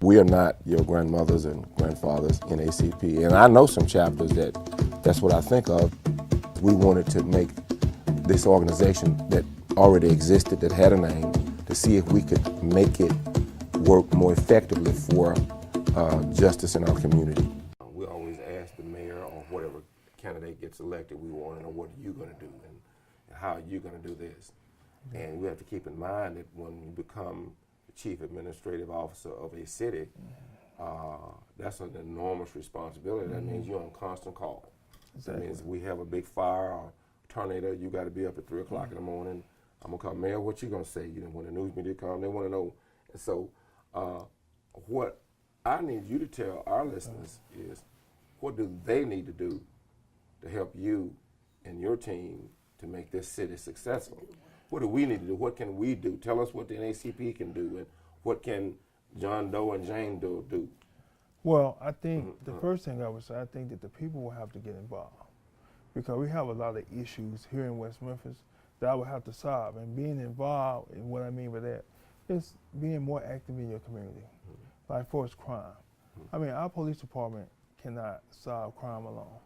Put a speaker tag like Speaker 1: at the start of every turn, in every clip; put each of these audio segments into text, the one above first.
Speaker 1: we are not your grandmothers and grandfathers in ACP. And I know some chapters that's what I think of. We wanted to make this organization that already existed, that had a name, to see if we could make it work more effectively for justice in our community. We always ask the mayor or whatever candidate gets elected, we want to know what are you going to do and how are you going to do this. And we have to keep in mind that when you become the chief administrative officer of a city, that's an enormous responsibility. That means you're on constant call. Exactly. That means we have a big fire or tornado, you got to be up at 3 o'clock in the morning. I'm going to call, Mayor, what you going to say? You know, when the news media come, they want to know. And so what I need you to tell our listeners is, what do they need to do to help you and your team to make this city successful? What do we need to do? What can we do? Tell us what the NACP can do, and what can John Doe and Jane Doe do?
Speaker 2: Well, I think the first thing I would say, I think that the people will have to get involved, because we have a lot of issues here in West Memphis that I would have to solve. And being involved, and what I mean by that, is being more active in your community. Like for instance, crime. I mean, our police department cannot solve crime alone.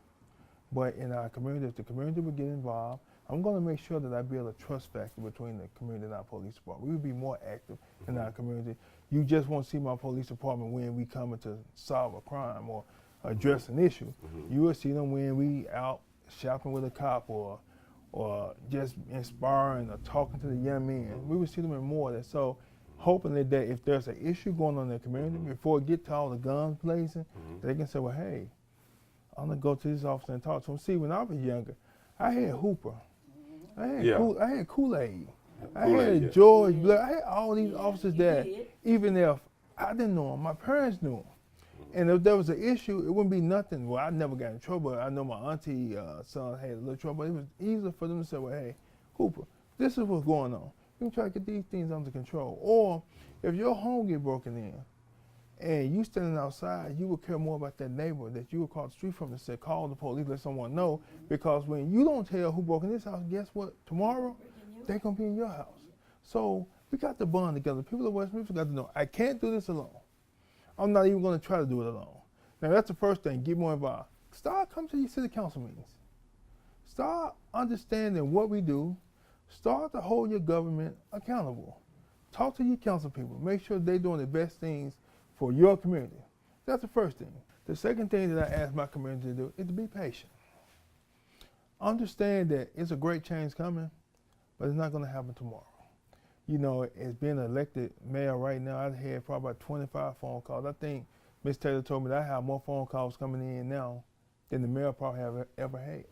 Speaker 2: But in our community, if the community would get involved, I'm going to make sure that I build a trust factor between the community and our police department. We will be more active in our community. You just won't see my police department when we come to solve a crime or address an issue. You will see them when we out shopping with a cop or just inspiring or talking to the young men. We will see them in more of that. So hoping that if there's an issue going on in the community, before it get to all the guns blazing, they can say, well, hey, I'm going to go to this officer and talk to him. See, when I was younger, I had Hooper. I had Kool-Aid. I had George Blair. I had all these officers that, even if I didn't know them, my parents knew them. And if there was an issue, it wouldn't be nothing. Well, I never got in trouble. I know my auntie son had a little trouble. It was easier for them to say, well, hey, Hooper, this is what's going on. We can try to get these things under control. Or if your home get broken in and you standing outside, you would care more about that neighbor that you would cross the street from and say, call the police, let someone know. Because when you don't tell who broke in this house, guess what? Tomorrow, they're going to be in your house. So we got to bond together. People of West Memphis got to know, I can't do this alone. I'm not even going to try to do it alone. Now, that's the first thing. Get more involved. Start coming to your city council meetings. Start understanding what we do. Start to hold your government accountable. Talk to your council people. Make sure they're doing the best things for your community. That's the first thing. The second thing that I ask my community to do is to be patient. Understand that it's a great change coming, but it's not going to happen tomorrow. You know, as being an elected mayor right now, I've had probably about 25 phone calls. I think Ms. Taylor told me that I have more phone calls coming in now than the mayor probably have ever had.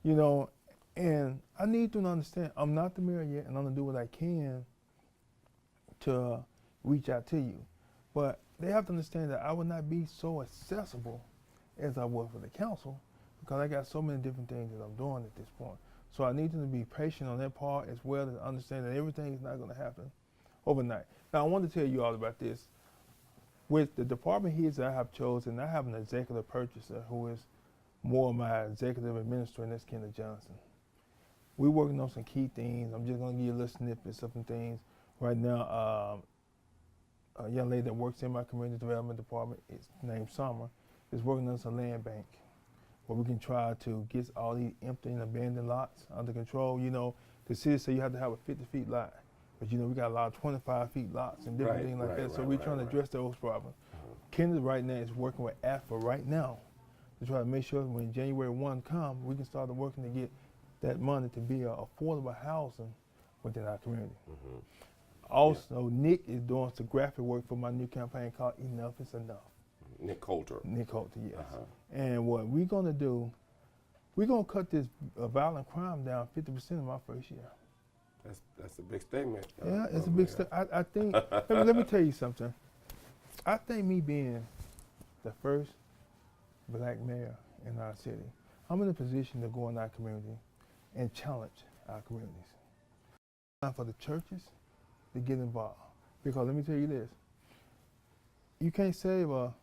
Speaker 2: You know, and I need to understand I'm not the mayor yet, and I'm going to do what I can to reach out to you. But they have to understand that I would not be so accessible as I was for the council, because I got so many different things that I'm doing at this point. So I need them to be patient on that part, as well as understand that everything is not going to happen overnight. Now, I want to tell you all about this. With the department heads that I have chosen, I have an executive purchaser who is more of my executive administrator, and that's Kenneth Johnson. We're working on some key things. I'm just going to give you a little snippets of some things. Right now, a young lady that works in my community development department, is named Summer, is working on some land bank where we can try to get all these empty and abandoned lots under control. You know, the city say you have to have a 50-feet lot, but you know, we got a lot of 25-feet lots and different things like that. So we're trying to address those problems. Kenneth right now is working with Afrika right now to try to make sure when January 1 comes, we can start working to get that money to be affordable housing within our community. Also, Nick is doing some graphic work for my new campaign called Enough is Enough.
Speaker 1: Nick Coulter.
Speaker 2: Nick Coulter, yes. And what we're going to do, we're going to cut this violent crime down 50% in my first year.
Speaker 1: That's a big statement.
Speaker 2: Yeah, it's a big statement. I think, let me tell you something. I think me being the first black mayor in our city, I'm in a position to go in our community and challenge our communities. It's time for the churches to get involved. Because let me tell you this, you can't save a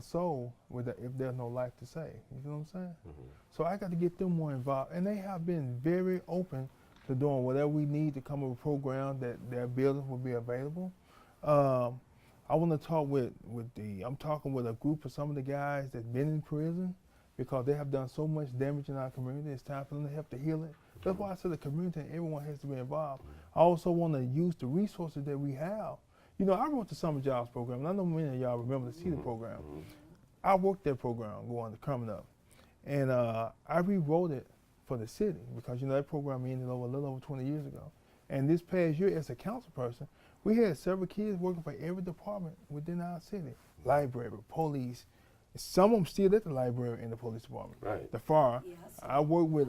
Speaker 2: soul if there's no life to save. You know what I'm saying? So I got to get them more involved. And they have been very open to doing whatever we need to come up with a program that their buildings will be available. I want to talk I'm talking with a group of some of the guys that's been in prison because they have done so much damage in our community. It's time for them to help to heal it. That's why I said the community and everyone has to be involved. I also want to use the resources that we have. You know, I wrote the Summer Jobs Program, and I know many of y'all remember the CETA program. I worked that program coming up. And I rewrote it for the city because, you know, that program ended a little over 20 years ago. And this past year, as a council person, we had several kids working for every department within our city. Library, police. Some of them still at the library and the police department.
Speaker 1: Right.
Speaker 2: The fire. Yes. I work with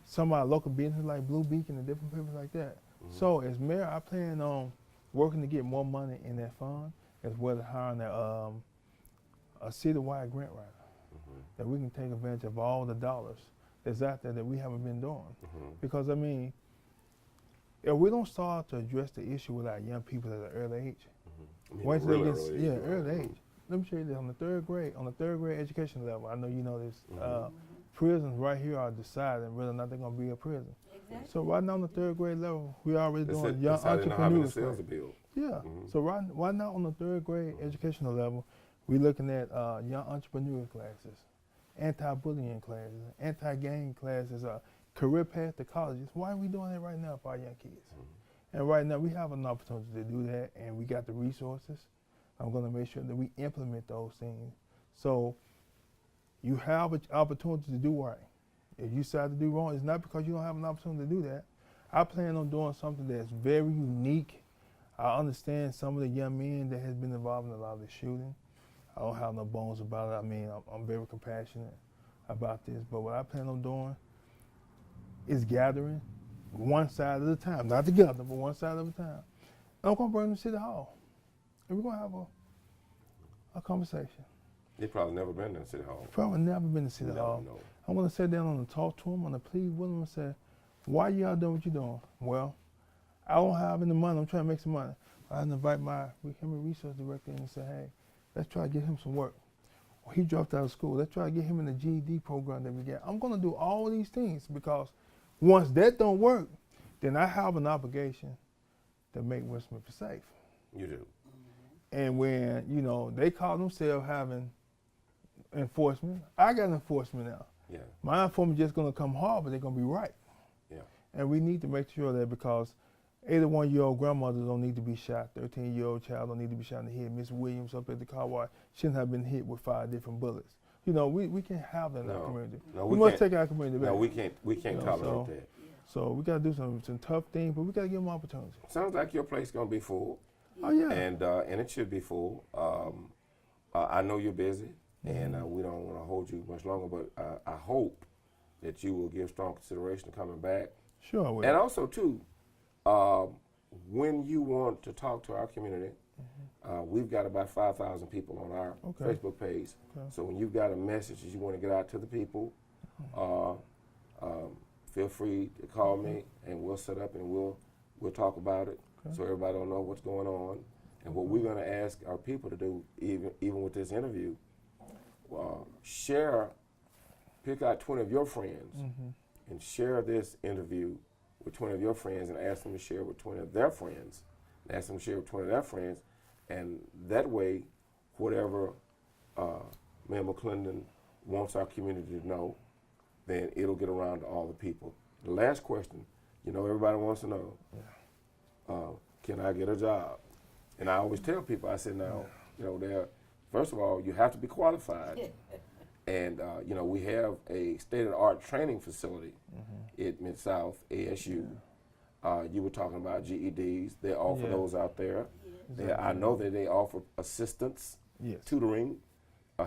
Speaker 2: some of our local businesses like Blue Beacon and different people like that. So as mayor, I plan on working to get more money in that fund as well as hiring a citywide grant writer that we can take advantage of all the dollars that's out there that we haven't been doing. Because, I mean, if we don't start to address the issue with our young people at an early age, once they get early age. Let me show you this on the third grade education level. I know you know this. Prisons right here are deciding whether or not they're going to be a prison. Exactly. So right now on the third grade level, we already doing young entrepreneurs. Yeah. So right now on the third grade educational level, we're looking at young entrepreneur classes, anti-bullying classes, anti-gang classes, career path to colleges. Why are we doing that right now for our young kids? And right now we have an opportunity to do that, and we got the resources. I'm going to make sure that we implement those things. So you have an opportunity to do right. If you decide to do wrong, it's not because you don't have an opportunity to do that. I plan on doing something that's very unique. I understand some of the young men that has been involved in a lot of the shooting. I don't have no bones about it. I mean, I'm very compassionate about this. But what I plan on doing is gathering one side at a time, not together, but one side at a time. And I'm going to bring them to City Hall. And we're going to have a conversation.
Speaker 1: They've probably never been to City Hall.
Speaker 2: Probably never been to City Hall.
Speaker 1: No.
Speaker 2: I want to sit down and talk to them, I want to plead with them and say, why y'all doing what you're doing? Well, I don't have any money. I'm trying to make some money. I invite my human resource director in and say, hey, let's try to get him some work. Or he dropped out of school. Let's try to get him in the GED program that we get. I'm going to do all these things because once that don't work, then I have an obligation to make West Memphis safe.
Speaker 1: You do.
Speaker 2: And when, you know, they call themselves having enforcement, I got enforcement now.
Speaker 1: Yeah.
Speaker 2: My enforcement just going to come hard, but they're going to be right.
Speaker 1: Yeah.
Speaker 2: And we need to make sure that because 81-year-old grandmothers don't need to be shot, 13-year-old child don't need to be shot in the head. Miss Williams up at the car wash shouldn't have been hit with 5 different bullets. You know, we can't have that in our community.
Speaker 1: No,
Speaker 2: we must take our community back.
Speaker 1: No, we can't tolerate that.
Speaker 2: So we got to do some tough things, but we got to give them opportunity.
Speaker 1: Sounds like your place going to be full.
Speaker 2: Oh, yeah.
Speaker 1: And it should be full. I know you're busy, and we don't want to hold you much longer, but I hope that you will give strong consideration to coming back.
Speaker 2: Sure, I will.
Speaker 1: And also, too, when you want to talk to our community, we've got about 5,000 people on our Facebook page. Okay. So when you've got a message that you want to get out to the people, feel free to call me, and we'll set up and we'll talk about it. So everybody will know what's going on. And what we're going to ask our people to do, even with this interview, pick out 20 of your friends and share this interview with 20 of your friends and ask them to share with 20 of their friends, and ask them to share with 20 of their friends. And that way, whatever Mayor McClendon wants our community to know, then it'll get around to all the people. The last question, you know, everybody wants to know, can I get a job? And I always tell people, I said, now, you know, first of all, you have to be qualified. And, you know, we have a state-of-the-art training facility at Mid-South, ASU. You were talking about GEDs. They offer those out there. I know that they offer assistance, tutoring,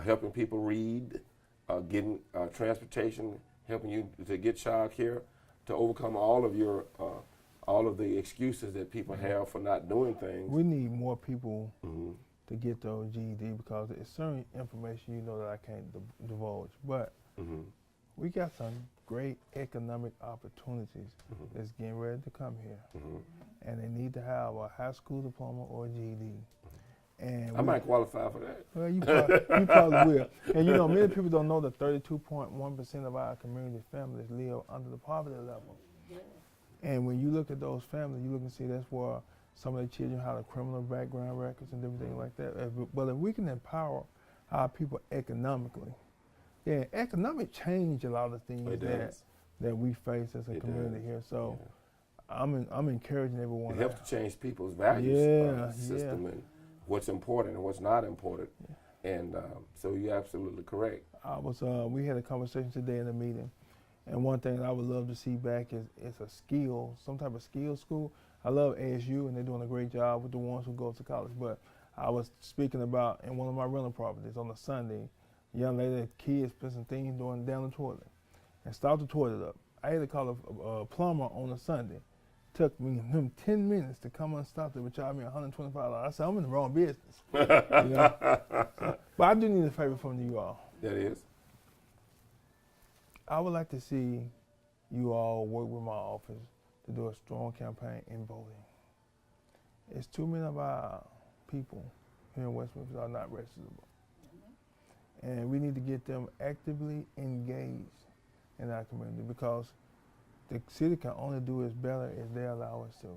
Speaker 1: helping people read, getting transportation, helping you to get child care, to overcome all of the excuses that people have for not doing things.
Speaker 2: We need more people to get those GED because there's certain information you know that I can't divulge. But we got some great economic opportunities that's getting ready to come here. And they need to have a high school diploma or a GED. And
Speaker 1: I might qualify for that.
Speaker 2: Well, you probably will. And you know, many people don't know that 32.1% of our community families live under the poverty level. And when you look at those families, you look and see that's where some of the children have a criminal background records and everything like that. But if we can empower our people economically, yeah, economic change a lot of things that we face as a community here. So I'm encouraging everyone.
Speaker 1: It helps to change people's values system and what's important and what's not important. And so you're absolutely correct.
Speaker 2: We had a conversation today in a meeting, and one thing I would love to see back is some type of skill school. I love ASU, and they're doing a great job with the ones who go to college. But I was speaking about in one of my rental properties on a Sunday, a young lady, kids put some things down the toilet and stopped the toilet up. I had to call a plumber on a Sunday. Took me him 10 minutes to come and stop it, which charged me $125. I said, I'm in the wrong business. You know? But I do need a favor from you all.
Speaker 1: That is?
Speaker 2: I would like to see you all work with my office to do a strong campaign in voting. It's too many of our people here in West Memphis are not registered to vote. And we need to get them actively engaged in our community, because the city can only do its better if they allow us to.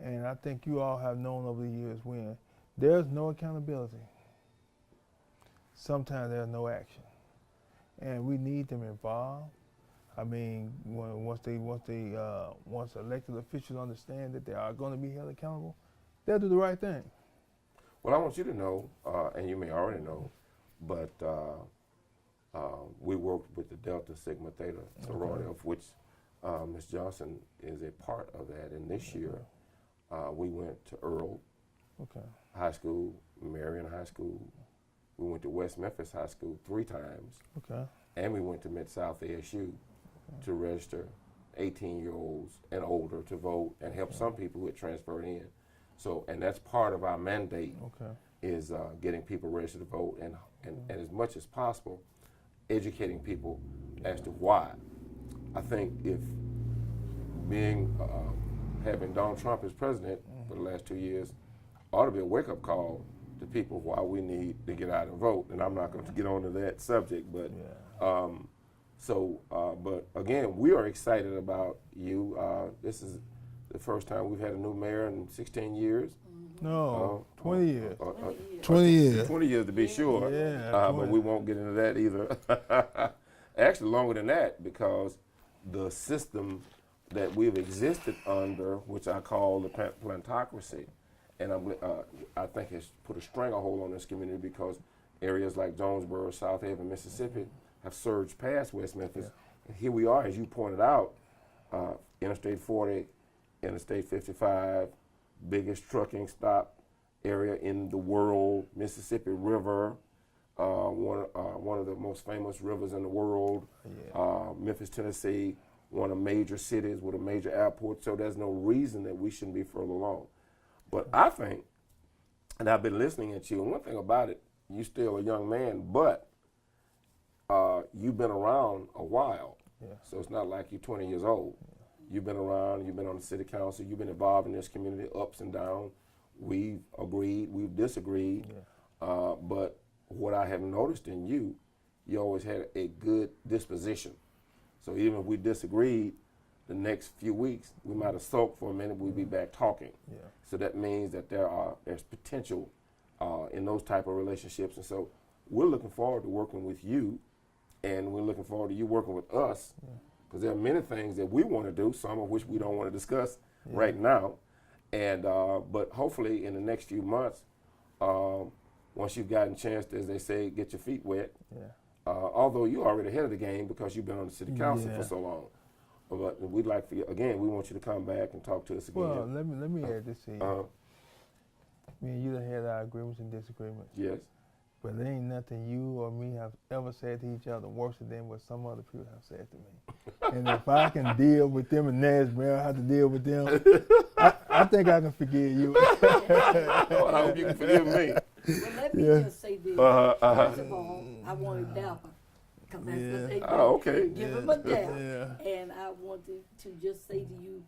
Speaker 2: And I think you all have known over the years when there's no accountability, sometimes there's no action. And we need them involved. I mean, once elected officials understand that they are going to be held accountable, they'll do the right thing.
Speaker 1: Well, I want you to know, and you may already know, but we worked with the Delta Sigma Theta sorority, of which Ms. Johnson is a part of that. And this year, we went to Earl High School, Marion High School. We went to West Memphis High School 3 times. And we went to Mid-South ASU to register 18-year-olds and older to vote and help some people who had transferred in. So, and that's part of our mandate is getting people registered to vote and as much as possible, educating people as to why. I think if having Donald Trump as president for the last 2 years ought to be a wake-up call to people why we need to get out and vote. And I'm not going to get on to that subject, but but again, we are excited about you. This is the first time we've had a new mayor in 16 years.
Speaker 2: No, 20 years.
Speaker 1: 20 years. 20 years to be sure.
Speaker 2: But
Speaker 1: we won't get into that either. Actually, longer than that, because the system that we've existed under, which I call the plantocracy, and I think has put a stranglehold on this community, because areas like Jonesboro, South Haven, Mississippi have surged past West Memphis. And here we are, as you pointed out, Interstate 40, Interstate 55, biggest trucking stop area in the world, Mississippi River, one of the most famous rivers in the world, Memphis, Tennessee, one of the major cities with a major airport, so there's no reason that we shouldn't be further along. But I think, and I've been listening at you, and one thing about it, you're still a young man, but you've been around a while, so it's not like you're 20 years old. You've been around, you've been on the city council, you've been involved in this community, ups and downs. We've agreed, we've disagreed, but what I have noticed in you, you always had a good disposition. So even if we disagreed, the next few weeks, we might have sulked for a minute, we'll be back talking. So that means that there's potential in those type of relationships. And so we're looking forward to working with you, and we're looking forward to you working with us, because there are many things that we want to do, some of which we don't want to discuss right now. And but hopefully in the next few months, once you've gotten a chance to, as they say, get your feet wet, although you're already ahead of the game because you've been on the city council for so long. But we'd like for you, again, we want you to come back and talk to us again.
Speaker 2: Well, let me add this to you. Me and you done had our agreements and disagreements.
Speaker 1: Yes.
Speaker 2: But there ain't nothing you or me have ever said to each other worse than what some other people have said to me. And if I can deal with them in Nashville, I have to deal with them, I think I can forgive you.
Speaker 1: Well, I hope you can forgive me.
Speaker 3: Well, let me just say this. First of all, I want to dapper, because that's what they do.
Speaker 1: Oh, okay.
Speaker 3: Give him a dap. And I wanted to just say to you,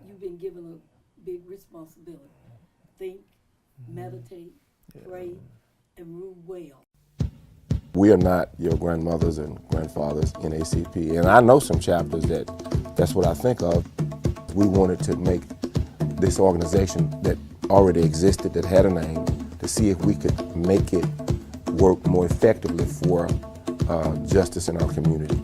Speaker 3: you've been given a big responsibility. Think, meditate, pray, and rule well.
Speaker 1: We are not your grandmothers and grandfathers in ACP, and I know some chapters that's what I think of. We wanted to make this organization that already existed, that had a name, to see if we could make it work more effectively for justice in our community.